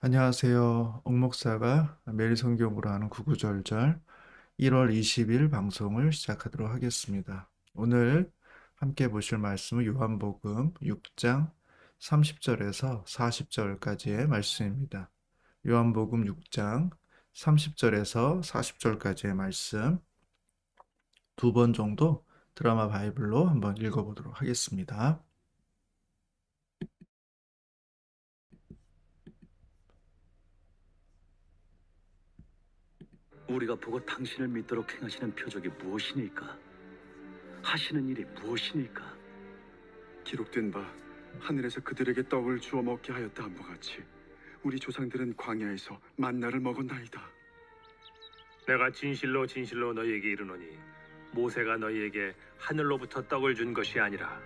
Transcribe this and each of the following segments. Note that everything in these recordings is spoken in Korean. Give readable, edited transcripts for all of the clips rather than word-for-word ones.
안녕하세요. 옥목사가 매일 성경으로 하는 구구절절 1월 20일 방송을 시작하도록 하겠습니다. 오늘 함께 보실 말씀은 요한복음 6장 30절에서 40절까지의 말씀입니다. 요한복음 6장 30절에서 40절까지의 말씀 두 번 정도 드라마 바이블로 한번 읽어보도록 하겠습니다. 우리가 보고 당신을 믿도록 행하시는 표적이 무엇이니까? 하시는 일이 무엇이니까? 기록된 바 하늘에서 그들에게 떡을 주어 먹게 하였다 함과 같이 우리 조상들은 광야에서 만나를 먹었나이다. 내가 진실로 진실로 너희에게 이르노니 모세가 너희에게 하늘로부터 떡을 준 것이 아니라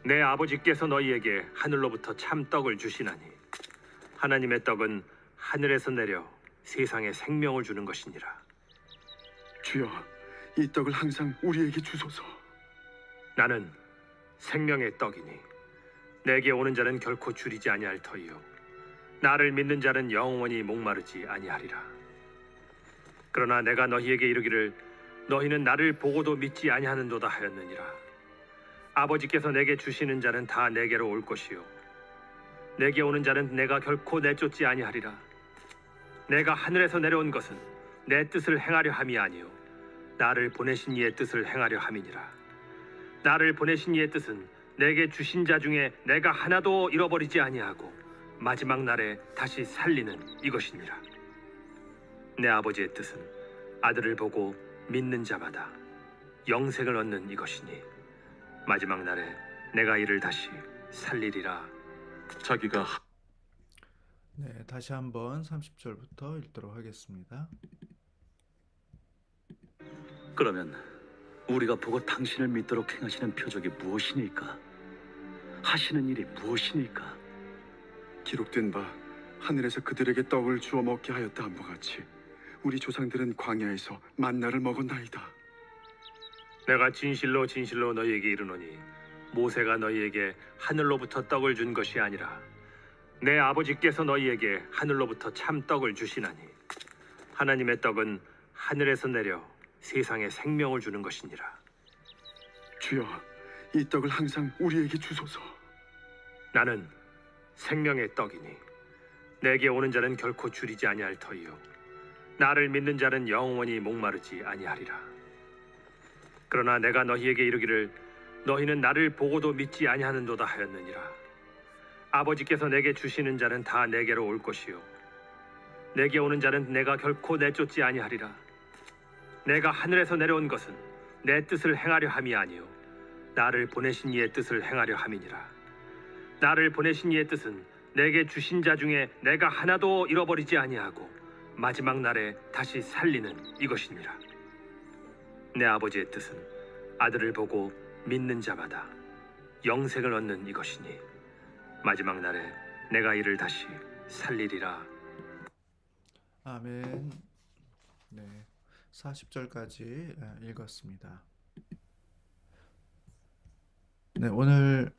내 아버지께서 너희에게 하늘로부터 참 떡을 주시나니 하나님의 떡은 하늘에서 내려 세상에 생명을 주는 것이니라. 주여, 이 떡을 항상 우리에게 주소서. 나는 생명의 떡이니 내게 오는 자는 결코 줄이지 아니할 터이요 나를 믿는 자는 영원히 목마르지 아니하리라. 그러나 내가 너희에게 이르기를 너희는 나를 보고도 믿지 아니하는도다 하였느니라. 아버지께서 내게 주시는 자는 다 내게로 올 것이요 내게 오는 자는 내가 결코 내쫓지 아니하리라. 내가 하늘에서 내려온 것은 내 뜻을 행하려 함이 아니요 나를 보내신 이의 뜻을 행하려 함이니라. 나를 보내신 이의 뜻은 내게 주신 자 중에 내가 하나도 잃어버리지 아니하고 마지막 날에 다시 살리는 이것이니라. 내 아버지의 뜻은 아들을 보고 믿는 자마다 영생을 얻는 이것이니 마지막 날에 내가 이를 다시 살리리라. 자기가 네, 다시 한번 30절부터 읽도록 하겠습니다. 그러면 우리가 보고 당신을 믿도록 행하시는 표적이 무엇이니까? 하시는 일이 무엇이니까? 기록된 바 하늘에서 그들에게 떡을 주어 먹게 하였다 함과 같이 우리 조상들은 광야에서 만나를 먹었나이다. 내가 진실로 진실로 너희에게 이르노니 모세가 너희에게 하늘로부터 떡을 준 것이 아니라 내 아버지께서 너희에게 하늘로부터 참 떡을 주시나니 하나님의 떡은 하늘에서 내려 세상에 생명을 주는 것이니라. 주여, 이 떡을 항상 우리에게 주소서. 나는 생명의 떡이니 내게 오는 자는 결코 줄이지 아니할 터이요 나를 믿는 자는 영원히 목마르지 아니하리라. 그러나 내가 너희에게 이르기를 너희는 나를 보고도 믿지 아니하는도다 하였느니라. 아버지께서 내게 주시는 자는 다 내게로 올 것이요 내게 오는 자는 내가 결코 내쫓지 아니하리라. 내가 하늘에서 내려온 것은 내 뜻을 행하려 함이 아니요 나를 보내신 이의 뜻을 행하려 함이니라. 나를 보내신 이의 뜻은 내게 주신 자 중에 내가 하나도 잃어버리지 아니하고 마지막 날에 다시 살리는 이것이니라. 내 아버지의 뜻은 아들을 보고 믿는 자마다 영생을 얻는 이것이니 마지막 날에 내가 이를 다시 살리리라. 아멘. 네, 40절까지 읽었습니다. 네, 오늘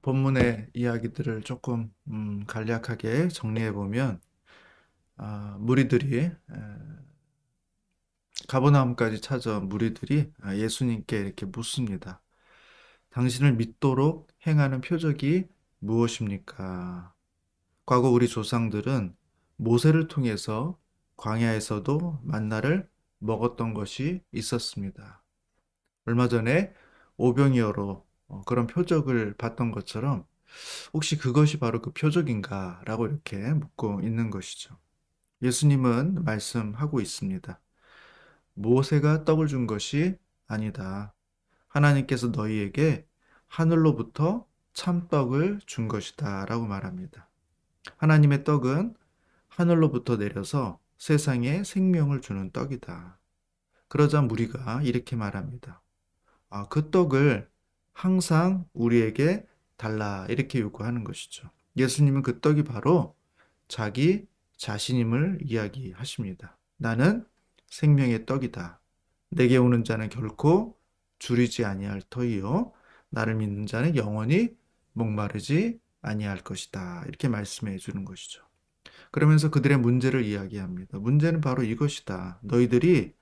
본문의 이야기들을 조금 간략하게 정리해 보면 무리들이 가버나움까지 찾아온 무리들이 예수님께 이렇게 묻습니다. 당신을 믿도록 행하는 표적이 무엇입니까? 과거 우리 조상들은 모세를 통해서 광야에서도 만나를 먹었던 것이 있었습니다. 얼마 전에 오병이어로 그런 표적을 봤던 것처럼 혹시 그것이 바로 그 표적인가? 라고 이렇게 묻고 있는 것이죠. 예수님은 말씀하고 있습니다. 모세가 떡을 준 것이 아니다. 하나님께서 너희에게 하늘로부터 참떡을 준 것이다. 라고 말합니다. 하나님의 떡은 하늘로부터 내려서 세상에 생명을 주는 떡이다. 그러자 무리가 이렇게 말합니다. 그 떡을 항상 우리에게 달라. 이렇게 요구하는 것이죠. 예수님은 그 떡이 바로 자기 자신임을 이야기하십니다. 나는 생명의 떡이다. 내게 오는 자는 결코 줄이지 아니할 터이요 나를 믿는 자는 영원히 목마르지 아니할 것이다. 이렇게 말씀해 주는 것이죠. 그러면서 그들의 문제를 이야기합니다. 문제는 바로 이것이다. 너희들이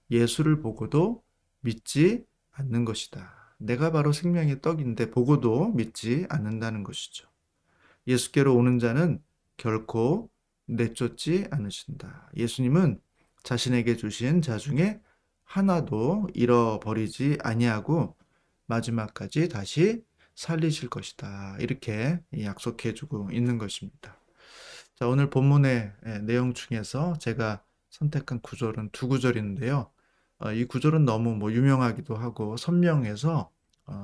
예수를 보고도 믿지 않는 것이다. 내가 바로 생명의 떡인데 보고도 믿지 않는다는 것이죠. 예수께로 오는 자는 결코 내쫓지 않으신다. 예수님은 자신에게 주신 자 중에 하나도 잃어버리지 아니하고 마지막까지 다시 살리실 것이다. 이렇게 약속해 주고 있는 것입니다. 자, 오늘 본문의 내용 중에서 제가 선택한 구절은 두 구절인데요. 이 구절은 너무 유명하기도 하고 선명해서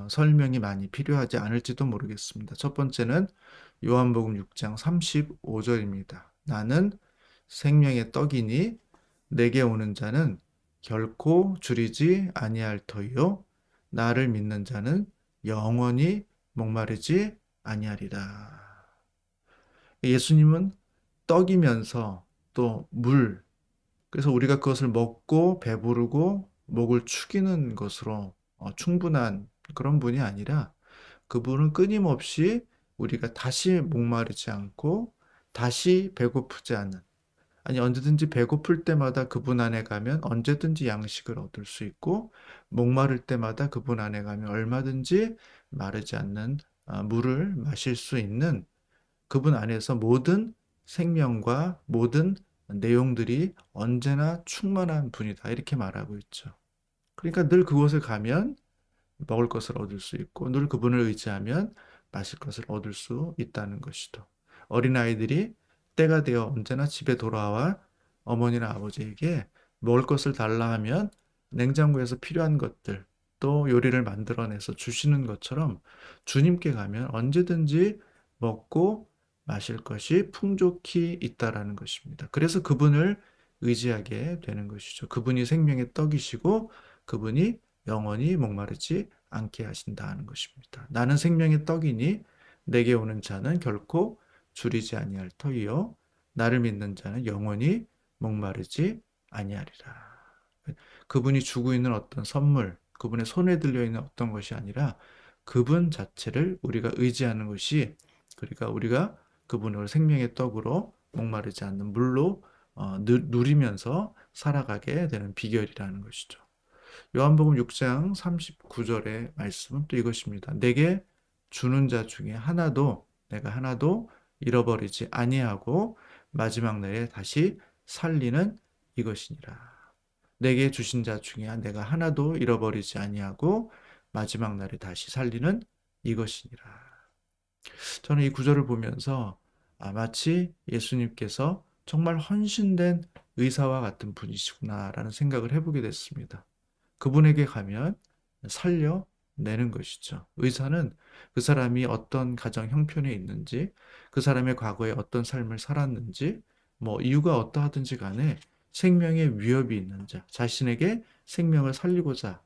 설명이 많이 필요하지 않을지도 모르겠습니다. 첫 번째는 요한복음 6장 35절입니다. 나는 생명의 떡이니 내게 오는 자는 결코 줄이지 아니할 터이요 나를 믿는 자는 영원히 목마르지 아니하리라. 예수님은 떡이면서 또 물, 그래서 우리가 그것을 먹고 배부르고 목을 축이는 것으로 충분한 그런 분이 아니라 그분은 끊임없이 우리가 다시 목마르지 않고 다시 배고프지 않은, 아니 언제든지 배고플 때마다 그분 안에 가면 언제든지 양식을 얻을 수 있고 목마를 때마다 그분 안에 가면 얼마든지 마르지 않는 물을 마실 수 있는 그분 안에서 모든 생명과 모든 내용들이 언제나 충만한 분이다. 이렇게 말하고 있죠. 그러니까 늘 그곳에 가면 먹을 것을 얻을 수 있고 늘 그분을 의지하면 마실 것을 얻을 수 있다는 것이죠. 어린아이들이 때가 되어 언제나 집에 돌아와 어머니나 아버지에게 먹을 것을 달라 하면 냉장고에서 필요한 것들 또 요리를 만들어내서 주시는 것처럼 주님께 가면 언제든지 먹고 마실 것이 풍족히 있다라는 것입니다. 그래서 그분을 의지하게 되는 것이죠. 그분이 생명의 떡이시고 그분이 영원히 목마르지 않게 하신다는 것입니다. 나는 생명의 떡이니 내게 오는 자는 결코 줄이지 아니할 터이요 나를 믿는 자는 영원히 목마르지 아니하리라. 그분이 주고 있는 어떤 선물, 그분의 손에 들려 있는 어떤 것이 아니라 그분 자체를 우리가 의지하는 것이, 그러니까 우리가 그분을 생명의 떡으로 목마르지 않는 물로 누리면서 살아가게 되는 비결이라는 것이죠. 요한복음 6장 39절의 말씀은 또 이것입니다. 내게 주는 자 중에 내가 하나도 잃어버리지 아니하고 마지막 날에 다시 살리는 이것이니라. 내게 주신 자 중에 내가 하나도 잃어버리지 아니하고 마지막 날에 다시 살리는 이것이니라. 저는 이 구절을 보면서 마치 예수님께서 정말 헌신된 의사와 같은 분이시구나라는 생각을 해보게 됐습니다. 그분에게 가면 살려내는 것이죠. 의사는 그 사람이 어떤 가정 형편에 있는지, 그 사람의 과거에 어떤 삶을 살았는지, 이유가 어떠하든지 간에 생명의 위협이 있는 자, 자신에게 생명을 살고자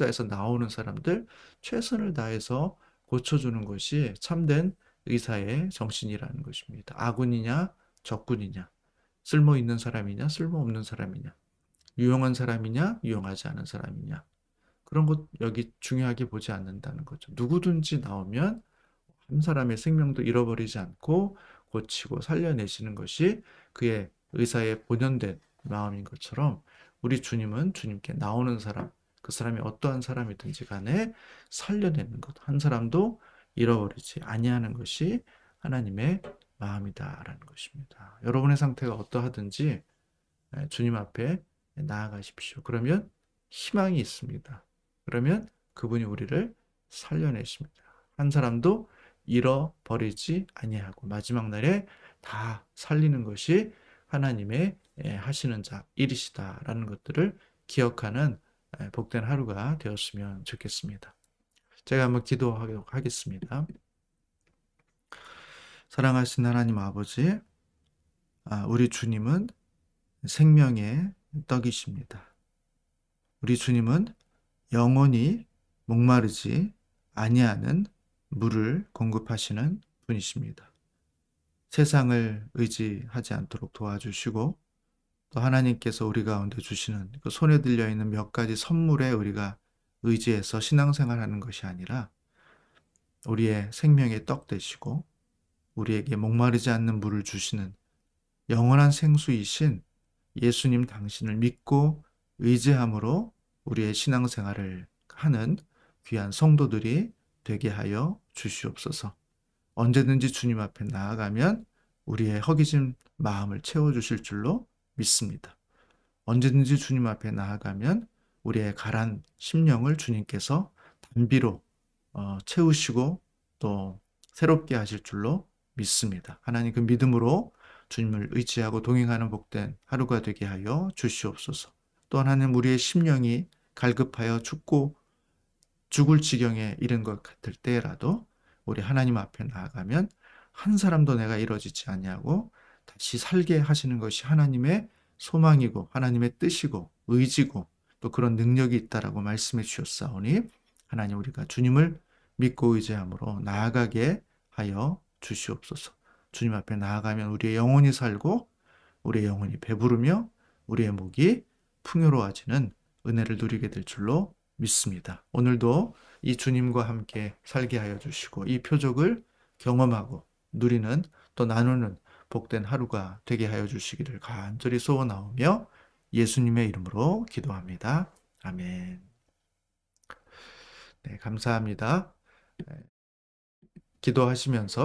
해서 나오는 사람들, 최선을 다해서 고쳐주는 것이 참된 의사의 정신이라는 것입니다. 아군이냐, 적군이냐, 쓸모 있는 사람이냐, 쓸모 없는 사람이냐, 유용한 사람이냐, 유용하지 않은 사람이냐, 그런 것 여기 중요하게 보지 않는다는 거죠. 누구든지 나오면 한 사람의 생명도 잃어버리지 않고 고치고 살려내시는 것이 그의 의사의 본연된 마음인 것처럼 우리 주님은 주님께 나오는 사람, 그 사람이 어떠한 사람이든지 간에 살려내는 것, 한 사람도 잃어버리지 아니하는 것이 하나님의 마음이다라는 것입니다. 여러분의 상태가 어떠하든지 주님 앞에 나아가십시오. 그러면 희망이 있습니다. 그러면 그분이 우리를 살려내십니다. 한 사람도 잃어버리지 아니하고 마지막 날에 다 살리는 것이 하나님의 하시는 자 일이시다라는 것들을 기억하는 복된 하루가 되었으면 좋겠습니다. 제가 한번 기도하도록 하겠습니다. 사랑하신 하나님 아버지, 우리 주님은 생명의 떡이십니다. 우리 주님은 영원히 목마르지 아니하는 물을 공급하시는 분이십니다. 세상을 의지하지 않도록 도와주시고 또 하나님께서 우리 가운데 주시는 그 손에 들려 있는 몇 가지 선물에 우리가 의지해서 신앙생활하는 것이 아니라 우리의 생명의 떡 되시고 우리에게 목마르지 않는 물을 주시는 영원한 생수이신 예수님 당신을 믿고 의지함으로 우리의 신앙생활을 하는 귀한 성도들이 되게 하여 주시옵소서. 언제든지 주님 앞에 나아가면 우리의 허기진 마음을 채워주실 줄로 믿습니다. 언제든지 주님 앞에 나아가면 우리의 가란 심령을 주님께서 단비로 채우시고 또 새롭게 하실 줄로 믿습니다. 하나님 그 믿음으로 주님을 의지하고 동행하는 복된 하루가 되게 하여 주시옵소서. 또 하나님 우리의 심령이 갈급하여 죽을 지경에 이른 것 같을 때라도 우리 하나님 앞에 나아가면 한 사람도 내가 이루어지지 아니하고 다시 살게 하시는 것이 하나님의 소망이고 하나님의 뜻이고 의지고 또 그런 능력이 있다라고 말씀해 주셨사오니 하나님 우리가 주님을 믿고 의지함으로 나아가게 하여 주시옵소서. 주님 앞에 나아가면 우리의 영혼이 살고 우리의 영혼이 배부르며 우리의 목이 풍요로워지는 은혜를 누리게 될 줄로 믿습니다. 오늘도 이 주님과 함께 살게 하여 주시고 이 표적을 경험하고 누리는 또 나누는 복된 하루가 되게 하여 주시기를 간절히 소원하오며 예수님의 이름으로 기도합니다. 아멘. 네, 감사합니다. 기도하시면서